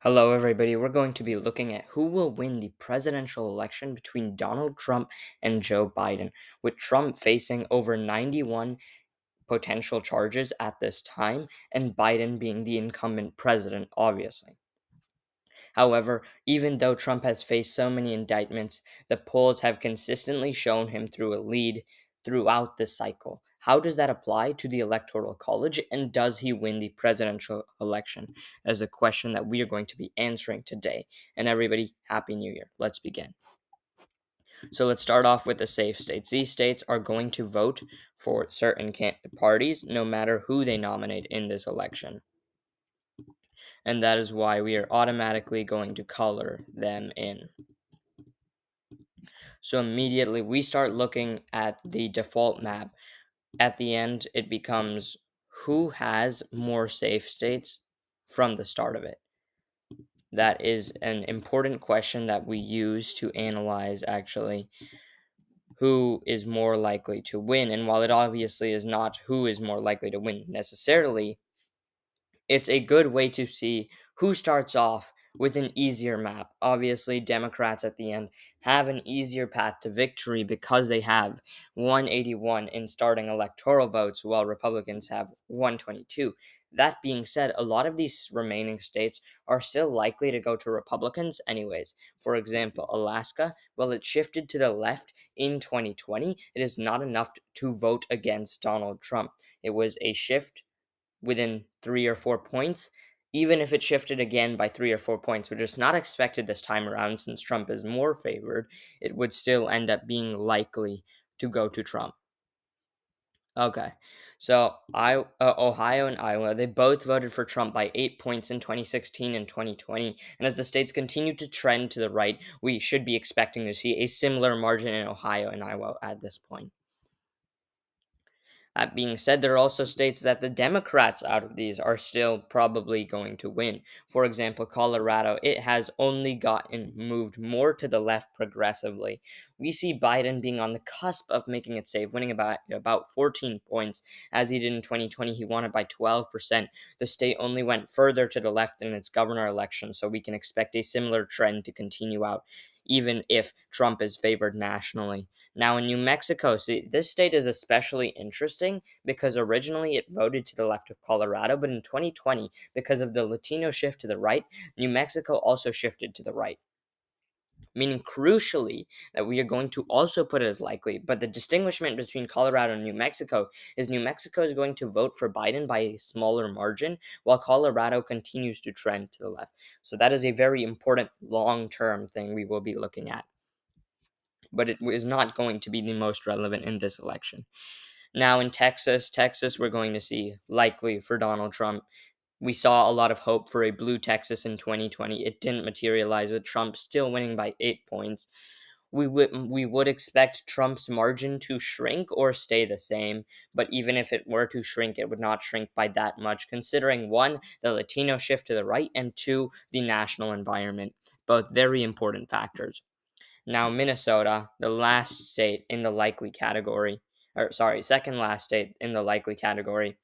Hello, everybody. We're going to be looking at who will win the presidential election between Donald Trump and Joe Biden, with Trump facing over 91 potential charges at this time, and Biden being the incumbent president, obviously. However, even though Trump has faced so many indictments, the polls have consistently shown him through a lead throughout the cycle. How does that apply to the Electoral College, and does he win the presidential election? That is a question that we are going to be answering today. And everybody, Happy New Year. Let's begin. So let's start off with the safe states. These states are going to vote for certain parties no matter who they nominate in this election, and that is why we are automatically going to color them in. So immediately we start looking at the default map. At the end, it becomes who has more safe states from the start of it. That is an important question that we use to analyze actually who is more likely to win. And while it obviously is not who is more likely to win necessarily, it's a good way to see who starts off with an easier map. Obviously, Democrats at the end have an easier path to victory because they have 181 in starting electoral votes, while Republicans have 122. That being said, a lot of these remaining states are still likely to go to Republicans, anyways. For example, Alaska, well, it shifted to the left in 2020. It is not enough to vote against Donald Trump. It was a shift within 3 or 4 points. Even if it shifted again by 3 or 4 points, which is not expected this time around since Trump is more favored, it would still end up being likely to go to Trump. Okay, so Ohio and Iowa, they both voted for Trump by 8 points in 2016 and 2020. And as the states continue to trend to the right, we should be expecting to see a similar margin in Ohio and Iowa at this point. That being said, there are also states that the Democrats out of these are still probably going to win. For example, Colorado, it has only gotten moved more to the left progressively. We see Biden being on the cusp of making it safe, winning about 14 points. As he did in 2020, he won it by 12%. The state only went further to the left in its governor election, so we can expect a similar trend to continue out, even if Trump is favored nationally. Now, in New Mexico, see, this state is especially interesting because originally it voted to the left of Colorado, but in 2020, because of the Latino shift to the right, New Mexico also shifted to the right. Meaning, crucially, that we are going to also put it as likely. But the distinguishment between Colorado and New Mexico is New Mexico is going to vote for Biden by a smaller margin, while Colorado continues to trend to the left. So, that is a very important long term thing we will be looking at, but it is not going to be the most relevant in this election. Now in Texas, we're going to see likely for Donald Trump. We saw a lot of hope for a blue Texas in 2020. It didn't materialize with Trump still winning by 8 points. We would expect Trump's margin to shrink or stay the same, but even if it were to shrink, it would not shrink by that much, considering one, the Latino shift to the right, and two, the national environment. Both very important factors. Now, Minnesota, the last state in the likely category, or sorry, second last state in the likely category,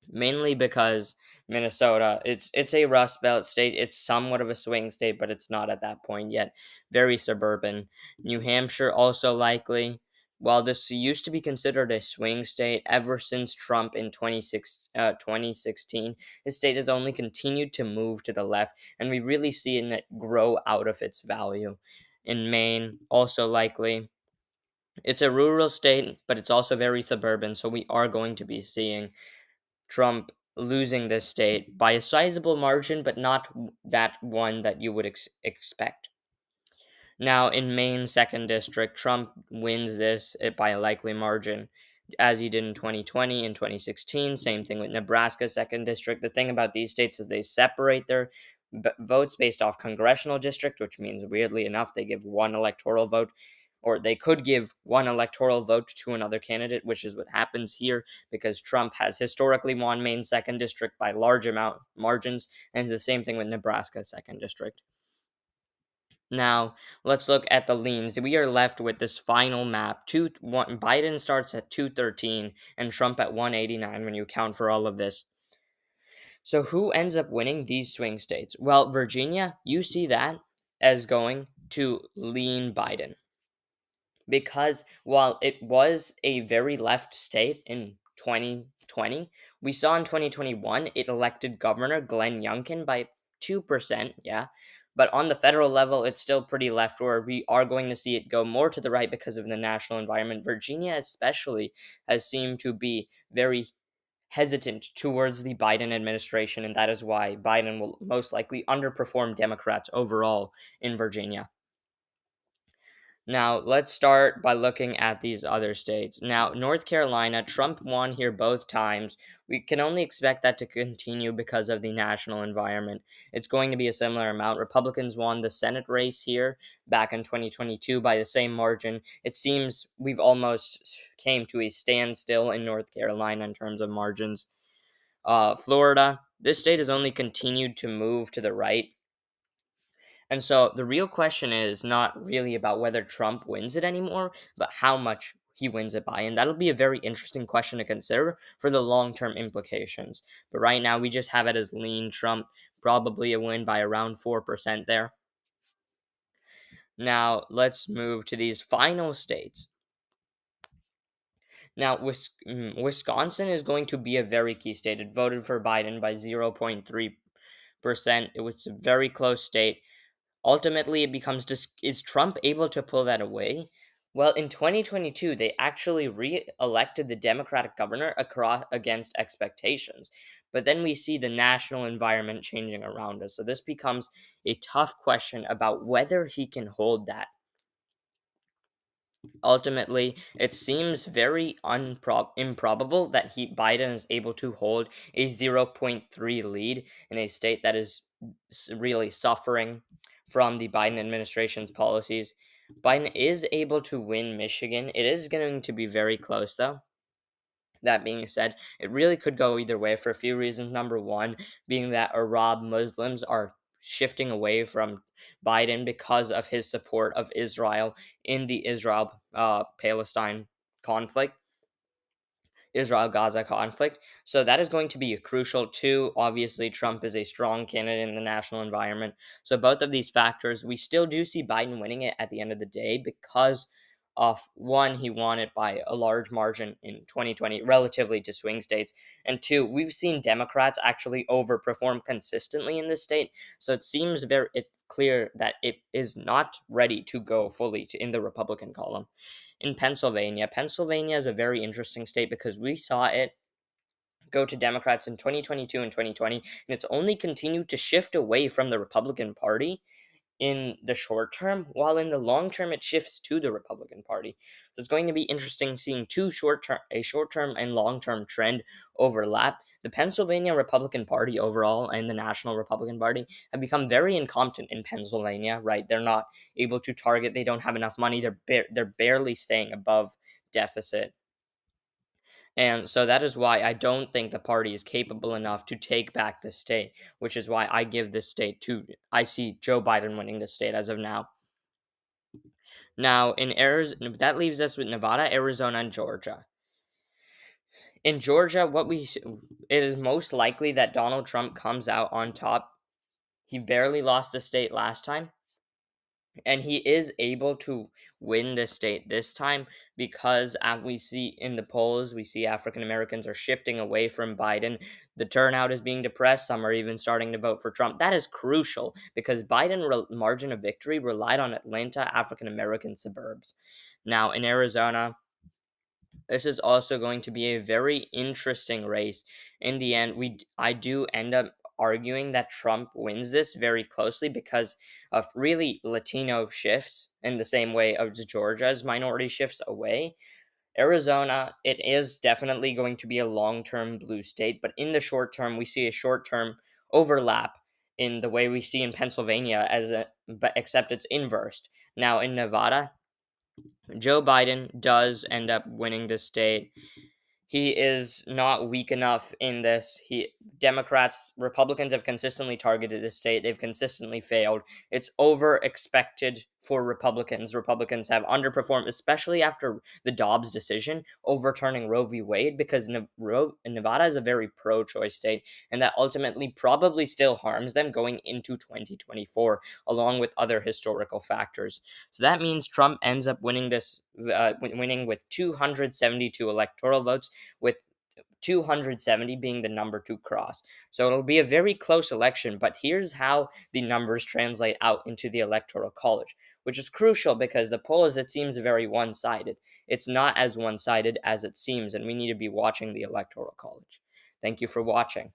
mainly because Minnesota, it's a Rust Belt state. It's somewhat of a swing state, but it's not at that point yet. Very suburban. New Hampshire also likely. While this used to be considered a swing state ever since Trump in 2016, his state has only continued to move to the left, and we really see it grow out of its value. In Maine, also likely. It's a rural state, but it's also very suburban, so we are going to be seeing Trump losing this state by a sizable margin, but not that one that you would expect. Now, in Maine second district, Trump wins this by a likely margin, as he did in 2020 and 2016. Same thing with Nebraska second district. The thing about these states is they separate their votes based off congressional district, which means weirdly enough they give one electoral vote, or they could give one electoral vote to another candidate, which is what happens here because Trump has historically won Maine second district by large amount margins, and the same thing with Nebraska second district. Now, let's look at the leans. We are left with this final map. Biden starts at 213 and Trump at 189 when you account for all of this. So who ends up winning these swing states? Well, Virginia, you see that as going to lean Biden because while it was a very left state in 2020, we saw in 2021 it elected Governor Glenn Youngkin by 2%, yeah. But on the federal level, it's still pretty left, where we are going to see it go more to the right because of the national environment. Virginia, especially, has seemed to be very hesitant towards the Biden administration, and that is why Biden will most likely underperform Democrats overall in Virginia. Now, let's start by looking at these other states. Now, North Carolina, Trump won here both times. We can only expect that to continue because of the national environment. It's going to be a similar amount. Republicans won the Senate race here back in 2022 by the same margin. It seems we've almost came to a standstill in North Carolina in terms of margins. Florida, this state has only continued to move to the right. And so the real question is not really about whether Trump wins it anymore, but how much he wins it by. And that'll be a very interesting question to consider for the long term implications. But right now, we just have it as lean Trump, probably a win by around 4% there. Now, let's move to these final states. Now, Wisconsin is going to be a very key state. It voted for Biden by 0.3%. It was a very close state. Ultimately, it becomes just, is Trump able to pull that away? Well, in 2022, they actually re-elected the Democratic governor across against expectations. But then we see the national environment changing around us. So this becomes a tough question about whether he can hold that. Ultimately, it seems very improbable that Biden is able to hold a zero point 0.3 lead in a state that is really suffering from the Biden administration's policies. Biden is able to win Michigan. It is going to be very close, though. That being said, it really could go either way for a few reasons. Number one, being that Arab Muslims are shifting away from Biden because of his support of Israel in the Israel Palestine conflict. Israel Gaza conflict. So that is going to be crucial too. Obviously, Trump is a strong candidate in the national environment. So both of these factors, we still do see Biden winning it at the end of the day because of one, he won it by a large margin in 2020 relatively to swing states, and two, we've seen Democrats actually overperform consistently in this state. So it seems clear that it is not ready to go fully in the Republican column. In Pennsylvania, Pennsylvania is a very interesting state because we saw it go to Democrats in 2022 and 2020, and it's only continued to shift away from the Republican Party in the short term, while in the long term it shifts to the Republican Party. So it's going to be interesting seeing a short term and long term trend overlap. The Pennsylvania Republican Party overall and the National Republican Party have become very incompetent in Pennsylvania. Right, they're not able to target. They don't have enough money. They're barely staying above deficit. And so that is why I don't think the party is capable enough to take back the state, which is why I give this state to, I see Joe Biden winning the state as of now. Now, in Arizona, that leaves us with Nevada, Arizona, and Georgia. In Georgia, it is most likely that Donald Trump comes out on top. He barely lost the state last time, and he is able to win the state this time because as we see in the polls, we see African Americans are shifting away from Biden. The turnout is being depressed. Some are even starting to vote for Trump. That is crucial because margin of victory relied on Atlanta African American suburbs. Now in Arizona, this is also going to be a very interesting race. In the end, I do end up arguing that Trump wins this very closely because of really Latino shifts in the same way as Georgia's minority shifts away. Arizona, it is definitely going to be a long-term blue state, but in the short term, we see a short-term overlap in the way we see in Pennsylvania but except it's inversed. Now in Nevada, Joe Biden does end up winning this state. He is not weak enough in this. Republicans have consistently targeted this state. They've consistently failed. It's over expected for Republicans. Republicans have underperformed, especially after the Dobbs decision overturning Roe v. Wade, because Nevada is a very pro choice state, and that ultimately probably still harms them going into 2024, along with other historical factors. So that means Trump ends up winning winning with 272 electoral votes, with 270 being the number to cross. So it'll be a very close election, but here's how the numbers translate out into the Electoral College, which is crucial because the polls, it seems very one sided. It's not as one sided as it seems, and we need to be watching the Electoral College. Thank you for watching.